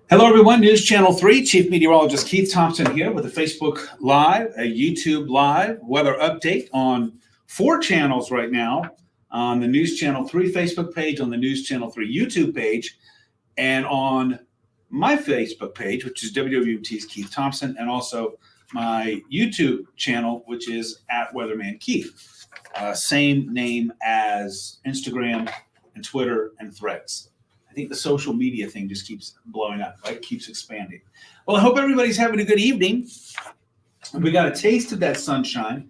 Hello, everyone. News Channel 3, Chief Meteorologist Keith Thompson here with a Facebook Live, a YouTube Live weather update on 4 channels right now, on the News Channel 3 Facebook page, on the News Channel 3 YouTube page, and on my Facebook page, which is WWT's Keith Thompson, and also my YouTube channel, which is at Weatherman Keith. Same name as Instagram and Twitter and Threads. I think the social media thing just keeps blowing up, right? It keeps expanding. Well, I hope everybody's having a good evening. We got a taste of that sunshine.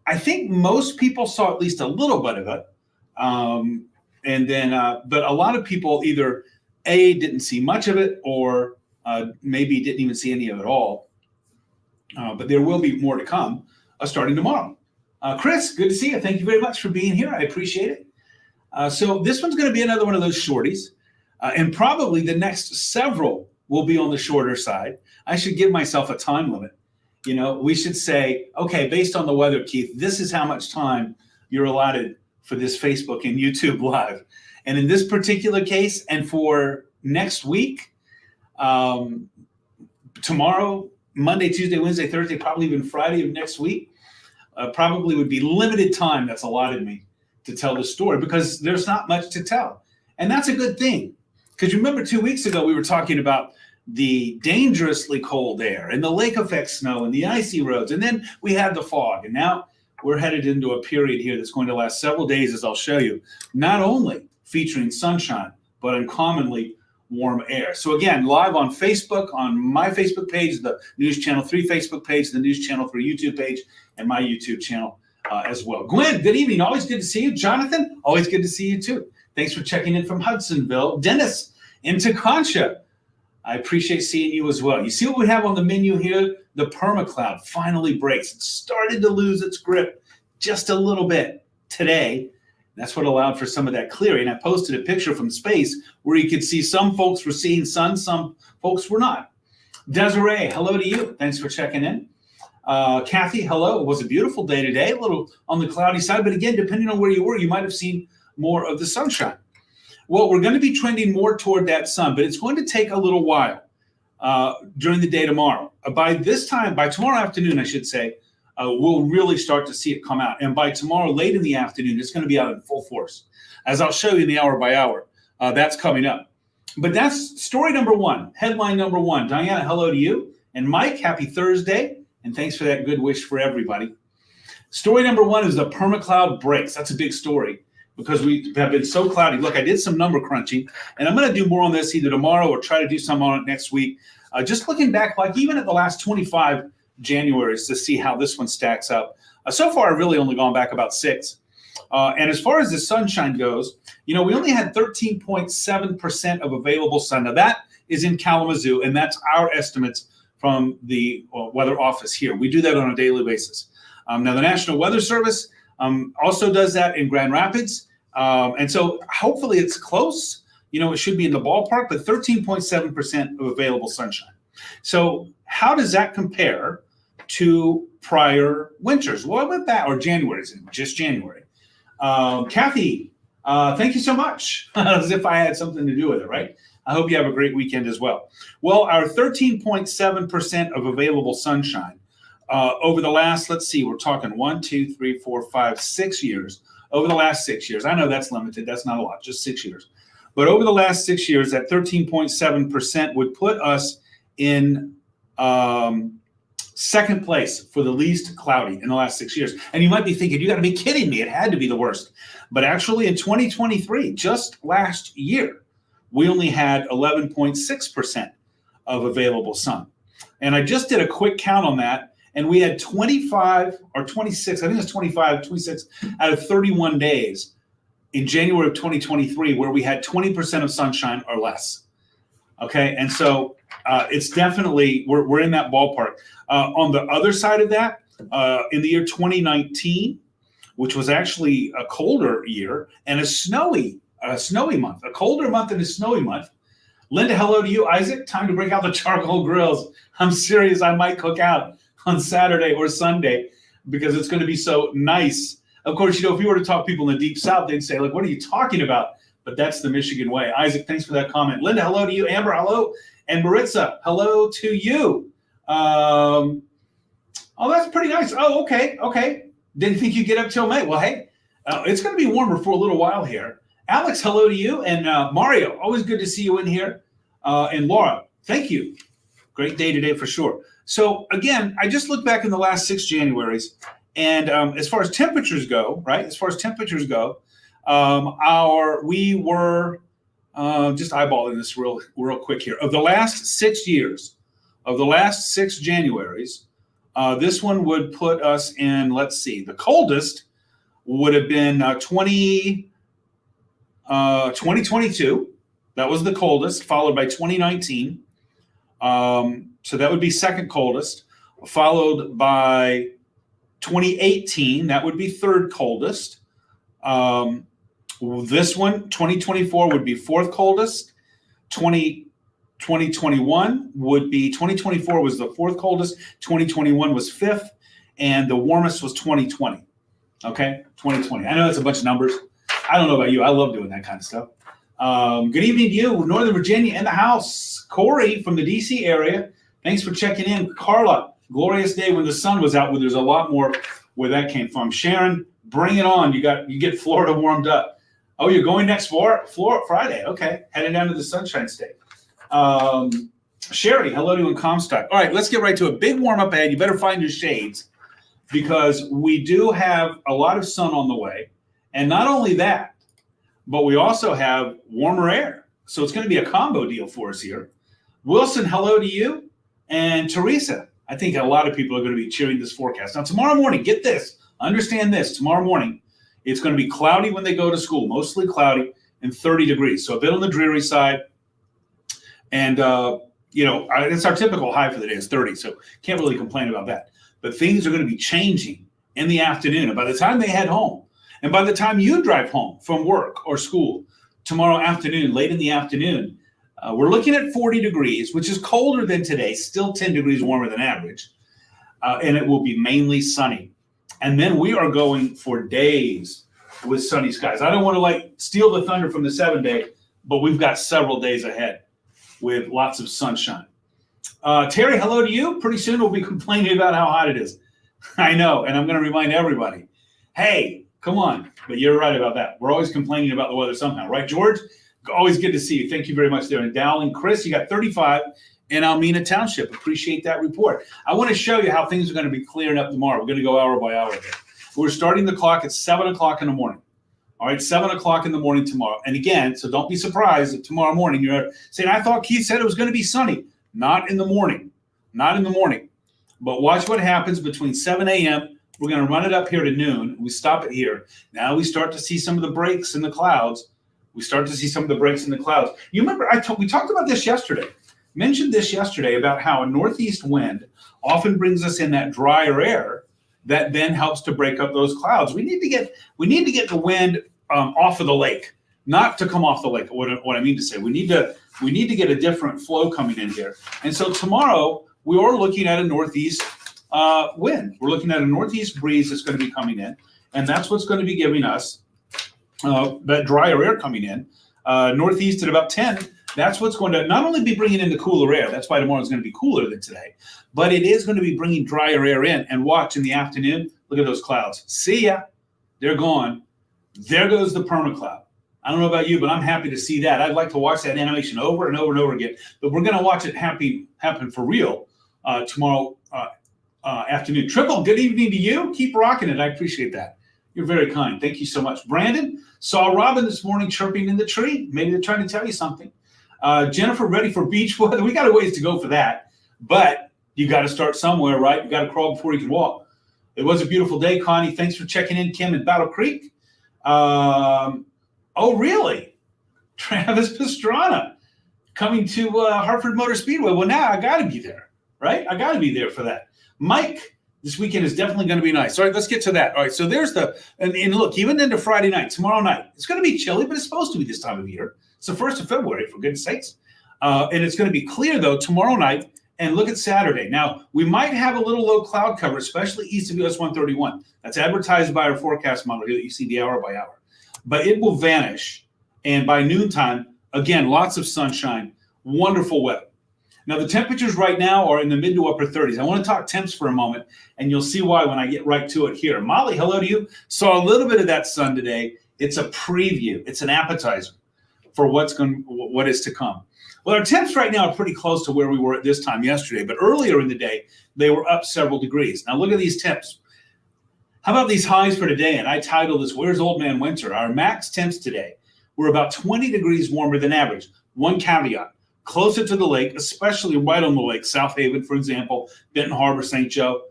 I think most people saw at least a little bit of it. But a lot of people either didn't see much of it or maybe didn't even see any of it at all. But there will be more to come starting tomorrow. Chris, good to see you. Thank you very much for being here. I appreciate it. So this one's going to be another one of those shorties. And probably the next several will be on the shorter side. I should give myself a time limit. You know, we should say, okay, based on the weather, Keith, this is how much time you're allotted for this Facebook and YouTube Live. And in this particular case, and for next week, tomorrow, Monday, Tuesday, Wednesday, Thursday, probably even Friday of next week, probably would be limited time that's allotted me to tell the story because there's not much to tell. And that's a good thing. Because remember 2 weeks ago, we were talking about the dangerously cold air and the lake effect snow and the icy roads. And then we had the fog. And now we're headed into a period here that's going to last several days, as I'll show you, not only featuring sunshine, but uncommonly warm air. So again, live on Facebook, on my Facebook page, the News Channel 3 Facebook page, the News Channel 3 YouTube page, and my YouTube channel as well. Gwen, good evening. Always good to see you. Jonathan, always good to see you too. Thanks for checking in from Hudsonville. Dennis in Teconcha, I appreciate seeing you as well. You see what we have on the menu here? The permacloud finally breaks. It started to lose its grip just a little bit today. That's what allowed for some of that clearing. I posted a picture from space where you could see some folks were seeing sun, some folks were not. Desiree, hello to you. Thanks for checking in. Kathy, hello. It was a beautiful day today, a little on the cloudy side, but again, depending on where you were, you might have seen more of the sunshine. Well, we're going to be trending more toward that sun, but it's going to take a little while during the day tomorrow. By tomorrow afternoon, I should say, we'll really start to see it come out. And by tomorrow, late in the afternoon, it's going to be out in full force. As I'll show you in the hour by hour, that's coming up. But that's story number 1, headline number 1. Diana, hello to you. And Mike, happy Thursday. And thanks for that good wish for everybody. Story number 1 is the permacloud breaks. That's a big story because we have been so cloudy. Look, I did some number crunching, and I'm going to do more on this either tomorrow or try to do some on it next week. Just looking back, like even at the last 25 Januaries to see how this one stacks up. So far, I've really only gone back about 6. And as far as the sunshine goes, you know, we only had 13.7% of available sun. Now, that is in Kalamazoo, and that's our estimates from the weather office here. We do that on a daily basis. Now, the National Weather Service also does that in Grand Rapids. And so hopefully it's close. You know, it should be in the ballpark, but 13.7% of available sunshine. So how does that compare to prior winters? Well, I went back, or January, just January. Kathy, thank you so much, as if I had something to do with it, right? I hope you have a great weekend as well. Well, our 13.7% of available sunshine over the last, let's see, we're talking 1, 2, 3, 4, 5, 6 years. Over the last 6 years, I know that's limited. That's not a lot, just 6 years. But over the last 6 years, that 13.7% would put us in second place for the least cloudy in the last 6 years. And you might be thinking, you got to be kidding me. It had to be the worst. But actually in 2023, just last year, we only had 11.6% of available sun. And I just did a quick count on that. And we had 25 or 26, I think it's 25, 26 out of 31 days in January of 2023 where we had 20% of sunshine or less. Okay, and so it's definitely, we're in that ballpark. On the other side of that, in the year 2019, which was actually a colder year and a snowy month, a colder month and a snowy month. Linda, hello to you. Isaac, time to break out the charcoal grills. I'm serious, I might cook out on Saturday or Sunday because it's going to be so nice. Of course, you know, if you were to talk to people in the deep south, they'd say, like, what are you talking about? but that's the Michigan way. Isaac, thanks for that comment. Linda, hello to you. Amber, hello. And Maritza, hello to you. Oh, that's pretty nice. Oh, okay. Didn't think you'd get up till May. Well, hey, it's going to be warmer for a little while here. Alex, hello to you. And Mario, always good to see you in here. And Laura, thank you. Great day today for sure. So again, I just looked back in the last 6 Januaries, and as far as temperatures go, right? As far as temperatures go, we were just eyeballing this real quick here. Of the last 6 years, of the last 6 Januaries, this one would put us in, let's see, the coldest would have been 2022. That was the coldest, followed by 2019. So that would be second coldest, followed by 2018. That would be third coldest. This one, 2024, would be fourth coldest. 2021 would be, 2024 was the fourth coldest. 2021 was fifth. And the warmest was 2020. Okay, 2020. I know that's a bunch of numbers. I don't know about you. I love doing that kind of stuff. Good evening to you, Northern Virginia in the house. Corey from the DC area, thanks for checking in. Carla, glorious day when the sun was out. Where there's a lot more where that came from. Sharon, bring it on. You get Florida warmed up. Oh, you're going next Friday. Okay, heading down to the Sunshine State. Sherry, hello to you in Comstock. All right, let's get right to it. Big warm up ahead. You better find your shades because we do have a lot of sun on the way, and not only that, but we also have warmer air. So it's going to be a combo deal for us here. Wilson, hello to you. And Teresa, I think a lot of people are going to be cheering this forecast. Now, tomorrow morning, get this, understand this. Tomorrow morning, it's going to be cloudy when they go to school, mostly cloudy and 30 degrees. So a bit on the dreary side. And, it's our typical high for the day is 30. So can't really complain about that. But things are going to be changing in the afternoon. And by the time they head home, and by the time you drive home from work or school tomorrow afternoon, late in the afternoon, we're looking at 40 degrees, which is colder than today, still 10 degrees warmer than average. And it will be mainly sunny. And then we are going for days with sunny skies. I don't want to steal the thunder from the 7-day, but we've got several days ahead with lots of sunshine. Terry, hello to you. Pretty soon we'll be complaining about how hot it is. I know. And I'm going to remind everybody, hey, come on. But you're right about that. We're always complaining about the weather somehow. Right, George? Always good to see you. Thank you very much there. And Dowling, Chris, you got 35 in Almena Township. Appreciate that report. I want to show you how things are going to be clearing up tomorrow. We're going to go hour by hour here. We're starting the clock at 7 o'clock in the morning. All right, 7 o'clock in the morning tomorrow. And again, so don't be surprised if tomorrow morning you're saying, I thought Keith said it was going to be sunny. Not in the morning. Not in the morning. But watch what happens between 7 a.m. We're going to run it up here to noon. We stop it here. Now we start to see some of the breaks in the clouds. You remember we talked about this yesterday. Mentioned this yesterday about how a northeast wind often brings us in that drier air that then helps to break up those clouds. We need to get the wind off of the lake, not to come off the lake. What I mean to say, we need to get a different flow coming in here. And so tomorrow we are looking at a northeast wind. We're looking at a northeast breeze that's going to be coming in, and that's what's going to be giving us that drier air coming in. Northeast at about 10, that's what's going to not only be bringing in the cooler air, that's why tomorrow is going to be cooler than today, but it is going to be bringing drier air in. And watch in the afternoon, look at those clouds. See ya. They're gone. There goes the permacloud. I don't know about you, but I'm happy to see that. I'd like to watch that animation over and over and over again, but we're going to watch it happen for real tomorrow afternoon. Triple, good evening to you. Keep rocking it. I appreciate that. You're very kind. Thank you so much. Brandon, saw Robin this morning chirping in the tree. Maybe they're trying to tell you something. Jennifer, ready for beach weather. We got a ways to go for that, but you got to start somewhere, right? You got to crawl before you can walk. It was a beautiful day, Connie. Thanks for checking in, Kim, in Battle Creek. Oh, really? Travis Pastrana coming to Hartford Motor Speedway. Well, now I got to be there, right? I got to be there for that. Mike, this weekend is definitely going to be nice. All right, let's get to that. All right, so there's and look, even into Friday night, tomorrow night, it's going to be chilly, but it's supposed to be this time of year. It's the 1st of February, for goodness sakes. And it's going to be clear, though, tomorrow night. And look at Saturday. Now, we might have a little low cloud cover, especially east of US 131. That's advertised by our forecast model here that you see the hour by hour. But it will vanish And by noontime, again, lots of sunshine, wonderful weather. Now, the temperatures right now are in the mid to upper 30s. I want to talk temps for a moment, and you'll see why when I get right to it here. Molly, hello to you. Saw a little bit of that sun today. It's a preview. It's an appetizer for what is to come. Well, our temps right now are pretty close to where we were at this time yesterday, but earlier in the day, they were up several degrees. Now, look at these temps. How about these highs for today? And I titled this, Where's Old Man Winter? Our max temps today were about 20 degrees warmer than average. One caveat. Closer to the lake, especially right on the lake, South Haven, for example, Benton Harbor, St. Joe,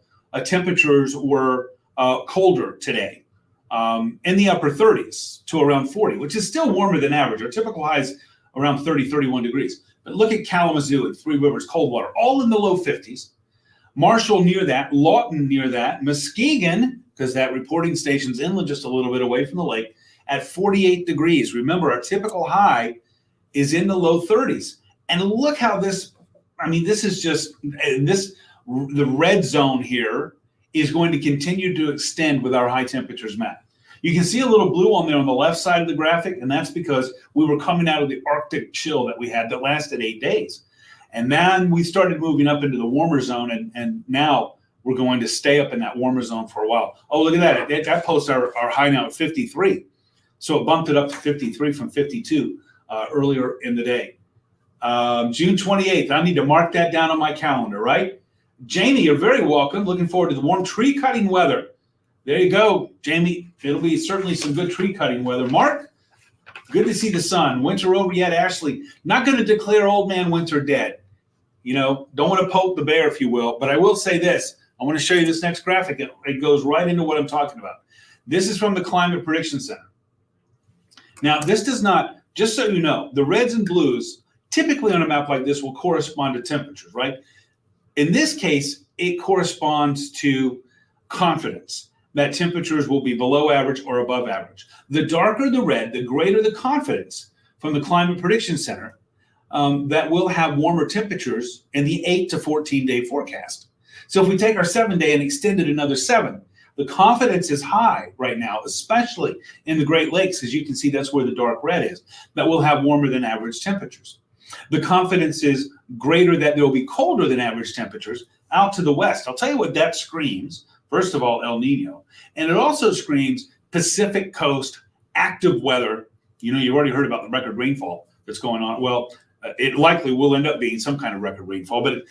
temperatures were colder today, in the upper 30s to around 40, which is still warmer than average. Our typical high is around 30, 31 degrees. But look at Kalamazoo and Three Rivers, Coldwater, all in the low 50s. Marshall near that, Lawton near that, Muskegon, because that reporting station's inland just a little bit away from the lake, at 48 degrees. Remember, our typical high is in the low 30s. And look how this is just, the red zone here is going to continue to extend with our high temperatures map. You can see a little blue on there on the left side of the graphic, and that's because we were coming out of the Arctic chill that we had that lasted 8 days. And then we started moving up into the warmer zone, and now we're going to stay up in that warmer zone for a while. Oh, look at that. That posts our high now at 53. So it bumped it up to 53 from 52 earlier in the day. June 28th, I need to mark that down on my calendar, right? Jamie, you're very welcome. Looking forward to the warm tree cutting weather. There you go, Jamie. It'll be certainly some good tree cutting weather. Mark, good to see the sun. Winter over yet, Ashley. Not going to declare Old Man Winter dead. You know, don't want to poke the bear, if you will. But I will say this. I want to show you this next graphic. It goes right into what I'm talking about. This is from the Climate Prediction Center. Now, this does not, just so you know, the reds and blues typically on a map like this will correspond to temperatures, right? In this case, it corresponds to confidence that temperatures will be below average or above average. The darker the red, the greater the confidence from the Climate Prediction Center that we'll have warmer temperatures in the 8 to 14 day forecast. So if we take our 7 day and extend it another 7, the confidence is high right now, especially in the Great Lakes. As you can see, that's where the dark red is, that we'll have warmer than average temperatures. The confidence is greater that there will be colder than average temperatures out to the west. I'll tell you what that screams. First of all, El Nino. And it also screams Pacific Coast active weather. You know, you've already heard about the record rainfall that's going on. Well, it likely will end up being some kind of record rainfall, but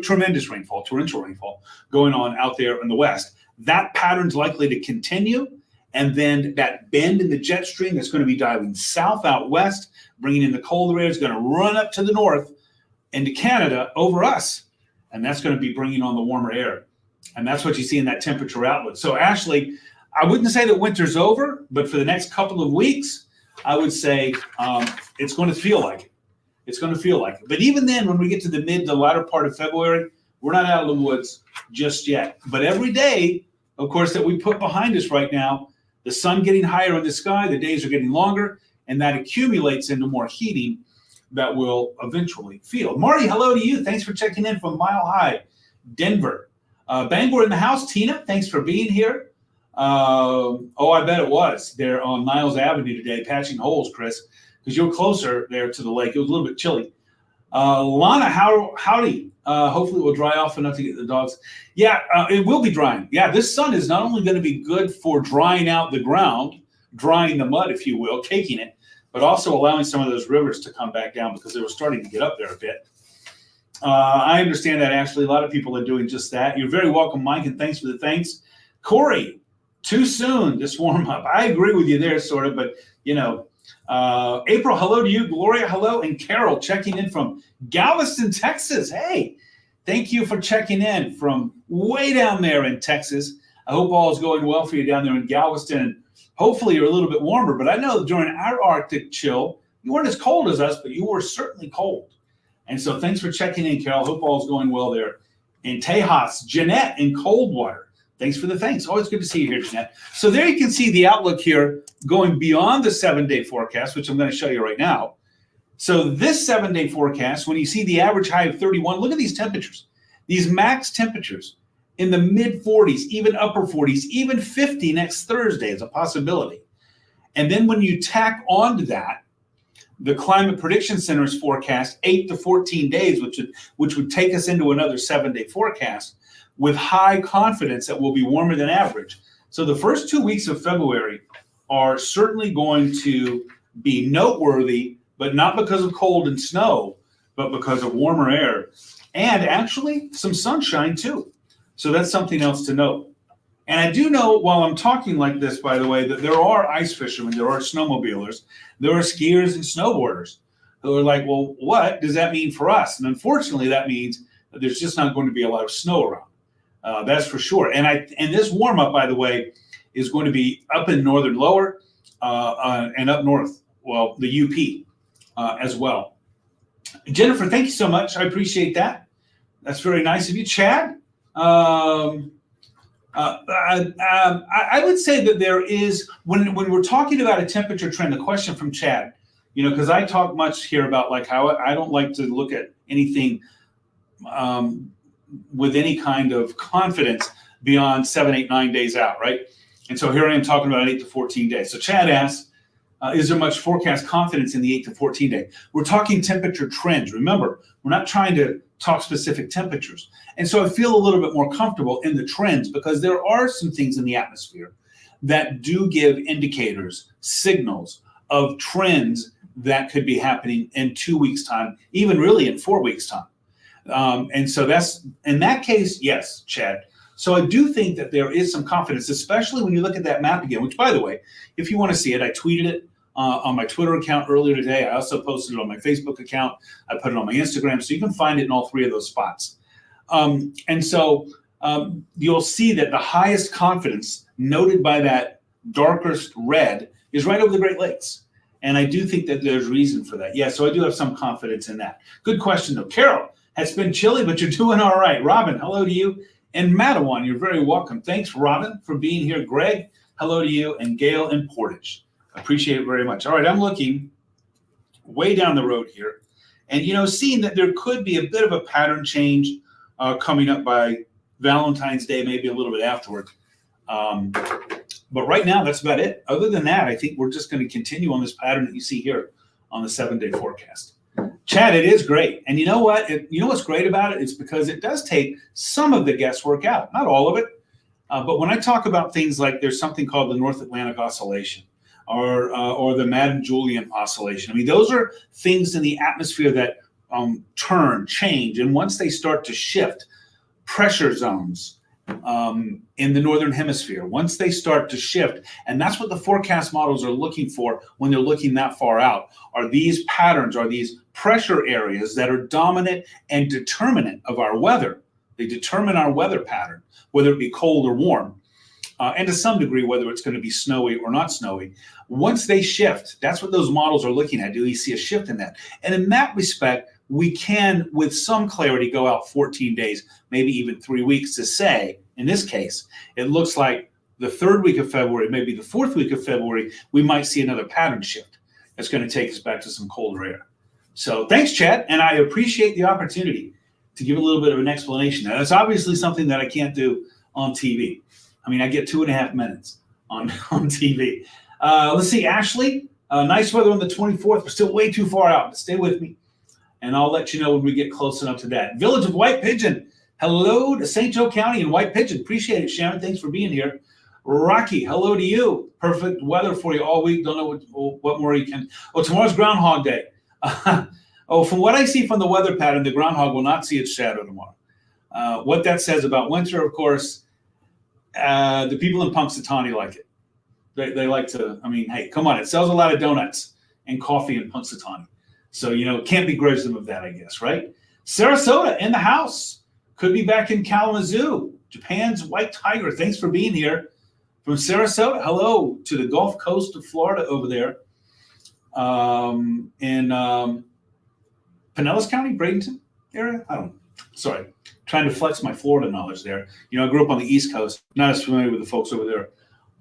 tremendous rainfall, torrential rainfall going on out there in the west. That pattern's likely to continue. And then that bend in the jet stream that's going to be diving south out west, bringing in the colder air, is going to run up to the north into Canada over us. And that's going to be bringing on the warmer air. And that's what you see in that temperature outlook. So, Ashley, I wouldn't say that winter's over, but for the next couple of weeks, I would say it's going to feel like it. It's going to feel like it. But even then, when we get to the mid to latter part of February, we're not out of the woods just yet. But every day, of course, that we put behind us right now, the sun getting higher in the sky, the days are getting longer, and that accumulates into more heating that we'll eventually feel. Marty, hello to you. Thanks for checking in from Mile High, Denver. Bangor in the house. Tina, thanks for being here. I bet it was there on Niles Avenue today, patching holes, Chris, because you're closer there to the lake. It was a little bit chilly. Lana, howdy. Hopefully it will dry off enough to get the dogs. Yeah, it will be drying. Yeah, this sun is not only going to be good for drying out the ground, drying the mud, if you will, caking it, but also allowing some of those rivers to come back down because they were starting to get up there a bit. I understand that, Ashley. A lot of people are doing just that. You're very welcome, Mike, and thanks for the thanks. Corey, too soon, this warm up. I agree with you there, sort of, but, you know, April, hello to you. Gloria, hello. And Carol checking in from Galveston, Texas. Hey, thank you for checking in from way down there in Texas. I hope all is going well for you down there in Galveston. Hopefully you're a little bit warmer, but I know during our Arctic chill, you weren't as cold as us, but you were certainly cold. And so thanks for checking in, Carol. Hope all is going well there in Tejas. Jeanette in Coldwater. Thanks for the thanks. Always good to see you here, Jeanette. So there you can see the outlook here going beyond the 7-day forecast, which I'm going to show you right now. So this 7-day forecast, when you see the average high of 31, look at these temperatures. These max temperatures in the mid 40s, even upper 40s, even 50 next Thursday is a possibility. And then when you tack onto that the Climate Prediction Center's forecast 8 to 14 days, which would take us into another 7-day forecast with high confidence that we'll be warmer than average. So the first 2 weeks of February are certainly going to be noteworthy, but not because of cold and snow, but because of warmer air and actually some sunshine too. So that's something else to note. And I do know, while I'm talking like this, by the way, that there are ice fishermen, there are snowmobilers, there are skiers and snowboarders who are like, well, what does that mean for us? And unfortunately, that means that there's just not going to be a lot of snow around. That's for sure. And this warm up, by the way, is going to be up in northern lower and up north, well, the UP as well. Jennifer, thank you so much. I appreciate that. That's very nice of you. Chad, I would say that there is, when we're talking about a temperature trend, the question from Chad, because I talk much here about like how I don't like to look at anything with any kind of confidence beyond 7, 8, 9 days out, right? And so here I am talking about 8 to 14 days. So Chad asks, is there much forecast confidence in the 8 to 14 day? We're talking temperature trends. Remember, we're not trying to talk specific temperatures. And so I feel a little bit more comfortable in the trends because there are some things in the atmosphere that do give indicators, signals of trends that could be happening in 2 weeks' time, even really in 4 weeks' time. And so that's, in that case, yes, Chad. So I do think that there is some confidence, especially when you look at that map again, which, by the way, if you want to see it, I tweeted it on my Twitter account earlier today. I also posted it on my Facebook account. I put it on my Instagram, so you can find it in all 3 of those spots. And so you'll see that the highest confidence noted by that darkest red is right over the Great Lakes. And I do think that there's reason for that. Yeah, so I do have some confidence in that. Good question, though. Carol, it's been chilly, but you're doing all right. Robin, hello to you. And Matawan, you're very welcome. Thanks, Robin, for being here. Greg, hello to you. And Gail in Portage. Appreciate it very much. All right, I'm looking way down the road here. And, seeing that there could be a bit of a pattern change coming up by Valentine's Day, maybe a little bit afterward. But right now, that's about it. Other than that, I think we're just going to continue on this pattern that you see here on the 7-day forecast. Chad, it is great. And you know what? You know what's great about it? It's because it does take some of the guesswork out, not all of it. But when I talk about things like there's something called the North Atlantic Oscillation or the Madden-Julian Oscillation. I mean, those are things in the atmosphere that change. And once they start to shift, pressure zones in the Northern Hemisphere, once they start to shift, and that's what the forecast models are looking for when they're looking that far out, are these patterns, are these pressure areas that are dominant and determinant of our weather. They determine our weather pattern, whether it be cold or warm, and to some degree, whether it's going to be snowy or not snowy. Once they shift, that's what those models are looking at. Do we see a shift in that? And in that respect, we can, with some clarity, go out 14 days, maybe even 3 weeks to say, in this case, it looks like the 3rd week of February, maybe the 4th week of February, we might see another pattern shift that's going to take us back to some colder air. So thanks, Chad, and I appreciate the opportunity to give a little bit of an explanation. Now, that's obviously something that I can't do on TV. I mean, I get 2.5 minutes on TV. Let's see, Ashley, nice weather on the 24th. We're still way too far out, but stay with me, and I'll let you know when we get close enough to that. Village of White Pigeon, hello to St. Joe County and White Pigeon. Appreciate it, Sharon. Thanks for being here. Rocky, hello to you. Perfect weather for you all week. Don't know what more you can. Oh, tomorrow's Groundhog Day. From what I see from the weather pattern, the groundhog will not see its shadow tomorrow. What that says about winter, of course, the people in Punxsutawney like it. They like to, I mean, hey, come on. It sells a lot of donuts and coffee in Punxsutawney. So, can't begrudge them of that, I guess, right? Sarasota in the house. Could be back in Kalamazoo. Japan's White Tiger. Thanks for being here. From Sarasota, hello to the Gulf Coast of Florida over there. In Pinellas County, Bradenton area? I don't know. Sorry. Trying to flex my Florida knowledge there. I grew up on the East Coast. Not as familiar with the folks over there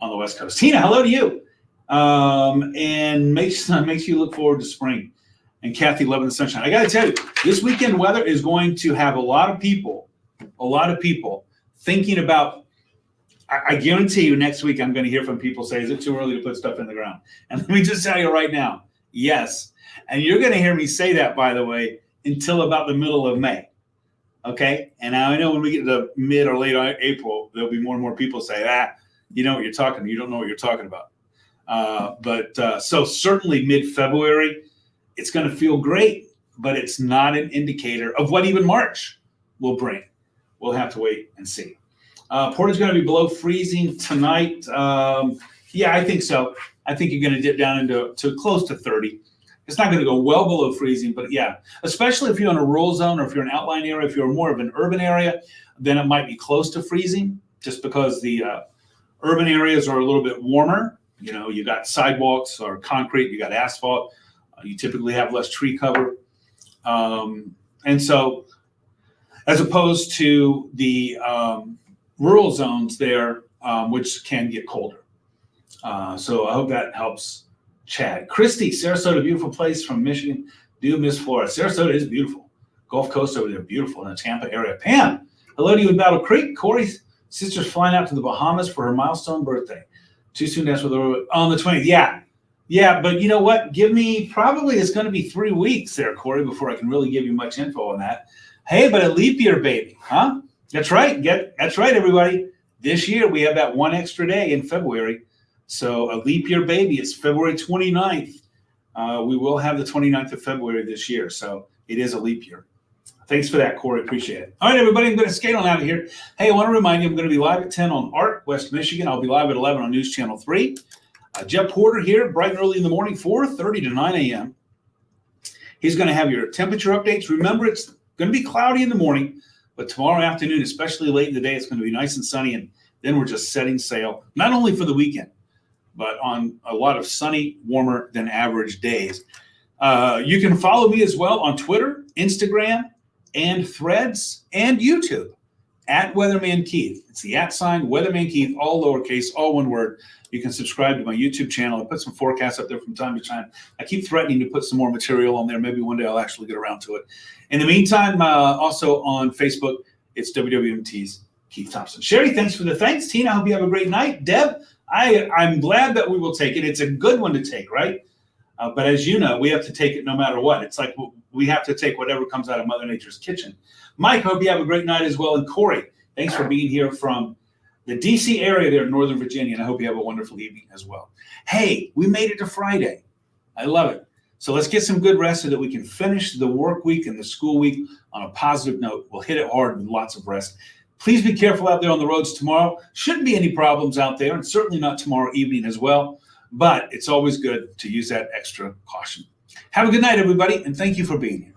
on the West Coast. Tina, hello to you. And makes you look forward to spring. And Kathy, loving the sunshine. I got to tell you, this weekend weather is going to have a lot of people thinking about, I guarantee you next week I'm going to hear from people say, is it too early to put stuff in the ground? And let me just tell you right now, Yes. And you're going to hear me say that, by the way, until about the middle of May. Okay. And I know when we get to mid or late April, there'll be more and more people say, you know what you're talking about. You don't know what you're talking about. So certainly mid-February, it's going to feel great, but it's not an indicator of what even March will bring. We'll have to wait and see. Portage going to be below freezing tonight. Yeah, I think so. I think you're going to dip down into close to 30. It's not going to go well below freezing, but yeah, especially if you're in a rural zone or if you're an outlying area, if you're more of an urban area, then it might be close to freezing just because the urban areas are a little bit warmer. You know, you got sidewalks or concrete, you got asphalt. You typically have less tree cover. And so as opposed to the rural zones there, which can get colder. So I hope that helps Chad. Christy, Sarasota, beautiful place from Michigan. Do miss Florida. Sarasota is beautiful. Gulf Coast over there, beautiful in the Tampa area. Pam, hello to you in Battle Creek. Corey's sister's flying out to the Bahamas for her milestone birthday. Too soon to ask for the on the 20th. Yeah, but you know what? Give me probably it's going to be 3 weeks there, Corey, before I can really give you much info on that. Hey, but a leap year, baby, huh? That's right. That's right, everybody. This year we have that one extra day in February. So a leap year, baby. It's February 29th. We will have the 29th of February this year. So it is a leap year. Thanks for that, Corey. Appreciate it. All right, everybody, I'm going to skate on out of here. Hey, I want to remind you, I'm going to be live at 10 on ARC, West Michigan. I'll be live at 11 on News Channel 3. Jeff Porter here, bright and early in the morning, 4:30 to 9 a.m. He's going to have your temperature updates. Remember, it's going to be cloudy in the morning, but tomorrow afternoon, especially late in the day, it's going to be nice and sunny, and then we're just setting sail, not only for the weekend, but on a lot of sunny, warmer than average days. You can follow me as well on Twitter, Instagram, and Threads, and YouTube, at Weatherman Keith. It's the @ Weatherman Keith, all lowercase, all one word. You can subscribe to my YouTube channel. I put some forecasts up there from time to time. I keep threatening to put some more material on there. Maybe one day I'll actually get around to it. In the meantime, also on Facebook, it's WWMT's Keith Thompson. Sherry, thanks for the thanks. Tina, I hope you have a great night. Deb, I'm glad that we will take it. It's a good one to take, right? But as you know, we have to take it no matter what. It's like we have to take whatever comes out of Mother Nature's kitchen. Mike, hope you have a great night as well. And Corey, thanks for being here from the D.C. area there in Northern Virginia, and I hope you have a wonderful evening as well. Hey, we made it to Friday. I love it. So let's get some good rest so that we can finish the work week and the school week on a positive note. We'll hit it hard with lots of rest. Please be careful out there on the roads tomorrow. Shouldn't be any problems out there, and certainly not tomorrow evening as well. But it's always good to use that extra caution. Have a good night, everybody, and thank you for being here.